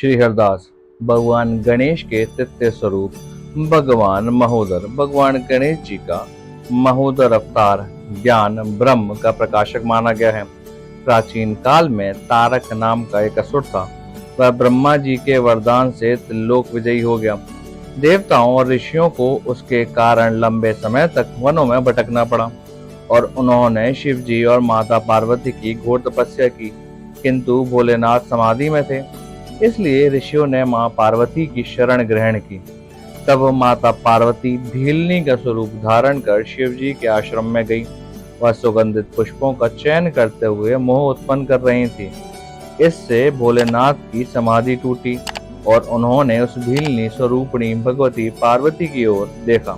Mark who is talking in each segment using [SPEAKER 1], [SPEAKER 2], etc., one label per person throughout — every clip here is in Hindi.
[SPEAKER 1] श्री हरदास भगवान गणेश के तृतीय स्वरूप भगवान महोदर। भगवान गणेश जी का महोदर अवतार ज्ञान ब्रह्म का प्रकाशक माना गया है। प्राचीन काल में तारक नाम का एक असुर था। वह ब्रह्मा जी के वरदान से त्रिलोक विजयी हो गया। देवताओं और ऋषियों को उसके कारण लंबे समय तक वनों में भटकना पड़ा और उन्होंने शिव जी और माता पार्वती की घोर तपस्या की, किंतु भोलेनाथ समाधि में थे। इसलिए ऋषियों ने मां पार्वती की शरण ग्रहण की। तब माता पार्वती भीलनी का स्वरूप धारण कर शिव जी के आश्रम में गई। वह सुगंधित पुष्पों का चयन करते हुए मोह उत्पन्न कर रही थी। इससे भोलेनाथ की समाधि टूटी और उन्होंने उस भीलनी स्वरूपणी भगवती पार्वती की ओर देखा,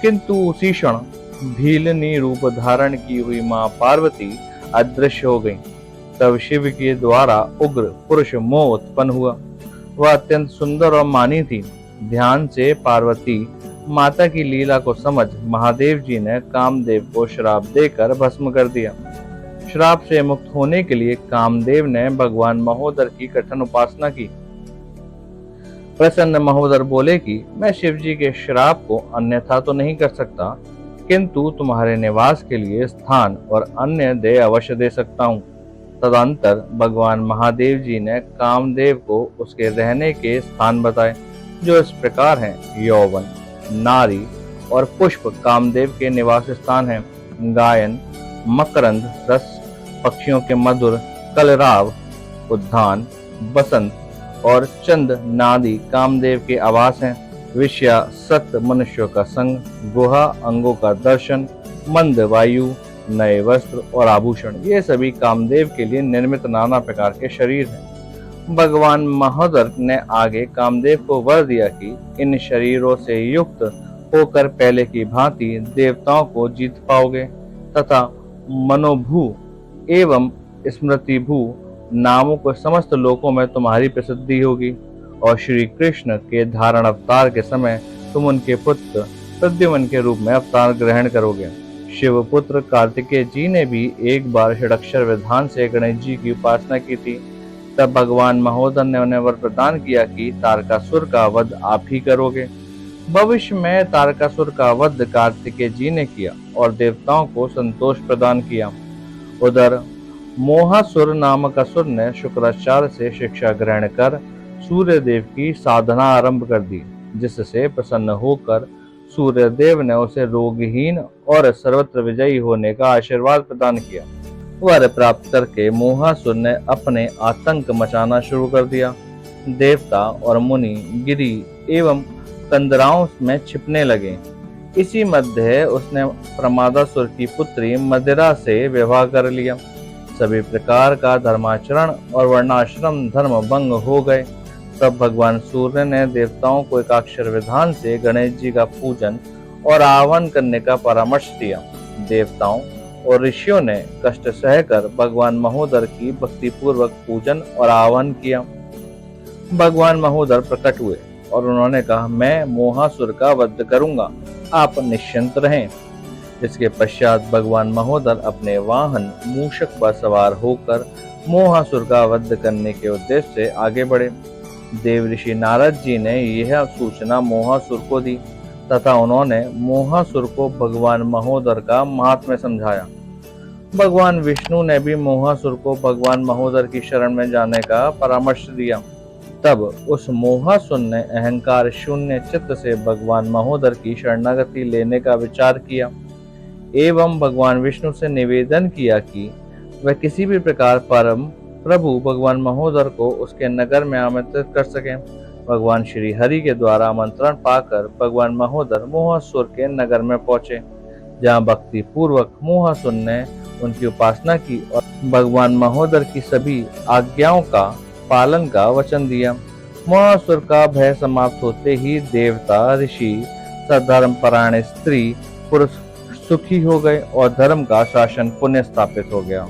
[SPEAKER 1] किंतु उसी क्षण भीलनी रूप धारण की हुई मां पार्वती अदृश्य हो गई। तब शिव के द्वारा उग्र पुरुष मोह उत्पन्न हुआ। वह अत्यंत सुंदर और मानी थी। ध्यान से पार्वती माता की लीला को समझ महादेव जी ने कामदेव को श्राप देकर भस्म कर दिया। श्राप से मुक्त होने के लिए कामदेव ने भगवान महोदर की कठिन उपासना की। प्रसन्न महोदर बोले कि मैं शिव जी के श्राप को अन्यथा तो नहीं कर सकता, किंतु तुम्हारे निवास के लिए स्थान और अन्य दे अवश्य दे सकता हूँ। तदंतर भगवान महादेव जी ने कामदेव को उसके रहने के स्थान बताए, जो इस प्रकार हैं। यौवन, नारी और पुष्प कामदेव के निवास स्थान हैं। गायन, मकरंद रस, पक्षियों के मधुर कलराव, उद्यान, बसंत और चंद नादी कामदेव के आवास हैं। विषया सत्य मनुष्यों का संग, गुहा अंगों का दर्शन, मंद वायु, नए वस्त्र और आभूषण, ये सभी कामदेव के लिए निर्मित नाना प्रकार के शरीर हैं। भगवान महोदर ने आगे कामदेव को वर दिया कि इन शरीरों से युक्त होकर पहले की भांति देवताओं को जीत पाओगे तथा मनोभू एवं स्मृतिभू नामों को समस्त लोकों में तुम्हारी प्रसिद्धि होगी। और श्री कृष्ण के धारण अवतार के समय तुम उनके पुत्र प्रद्युम्न के रूप में अवतार ग्रहण करोगे। शिवपुत्र कार्तिकेय जी ने भी एक बार षडाक्षर विधान से गणेश जी की उपासना की थी। तब भगवान महोदर ने उन्हें वर प्रदान किया कि तारकासुर का वध आप ही करोगे। भविष्य में तारकासुर का वध कार्तिकेय जी ने किया और देवताओं को संतोष प्रदान किया। उधर मोहासुर नामक असुर ने शुक्राचार्य से शिक्षा ग्रहण कर सूर्य देव की साधना आरंभ कर दी, जिससे प्रसन्न होकर सूर्यदेव ने उसे रोगहीन और सर्वत्र विजयी होने का आशीर्वाद प्रदान किया। वर प्राप्त करके मोहासुर ने अपने आतंक मचाना शुरू कर दिया। देवता और मुनि गिरी एवं कंदराओं में छिपने लगे। इसी मध्य उसने प्रमादासुर की पुत्री मदिरा से विवाह कर लिया। सभी प्रकार का धर्माचरण और वर्णाश्रम धर्म भंग हो गए। तब भगवान सूर्य ने देवताओं को एकाक्षर विधान से गणेश जी का पूजन और आह्वान करने का परामर्श दिया। देवताओं और ऋषियों ने कष्ट सहकर भगवान महोदर की भक्ति पूर्वक पूजन और आह्वान किया। भगवान महोदर प्रकट हुए और उन्होंने कहा, मैं मोहासुर का वध करूंगा, आप निश्चिंत रहें। इसके पश्चात भगवान महोदर अपने वाहन मूषक पर सवार होकर मोहासुर का वध करने के उद्देश्य से आगे बढ़े। देव ऋषि नारद जी ने यह सूचना मोहासुर को दी तथा उन्होंने मोहासुर को भगवान महोदर का महात्म्य समझाया। भगवान विष्णु ने भी मोहासुर को भगवान महोदर की शरण में जाने का परामर्श दिया। तब उस मोहासुर ने अहंकार शून्य चित्त से भगवान महोदर की शरणागति लेने का विचार किया एवं भगवान विष्णु से निवेदन किया कि वह किसी भी प्रकार परम प्रभु भगवान महोदर को उसके नगर में आमंत्रित कर सके। भगवान श्री हरि के द्वारा आमंत्रण पाकर भगवान महोदर मोहासुर के नगर में पहुंचे, जहां भक्ति पूर्वक मोहासुर ने उनकी उपासना की और भगवान महोदर की सभी आज्ञाओं का पालन का वचन दिया। मोहासुर का भय समाप्त होते ही देवता, ऋषि, सधर्म परायण स्त्री पुरुष सुखी हो गए और धर्म का शासन पुनः स्थापित हो गया।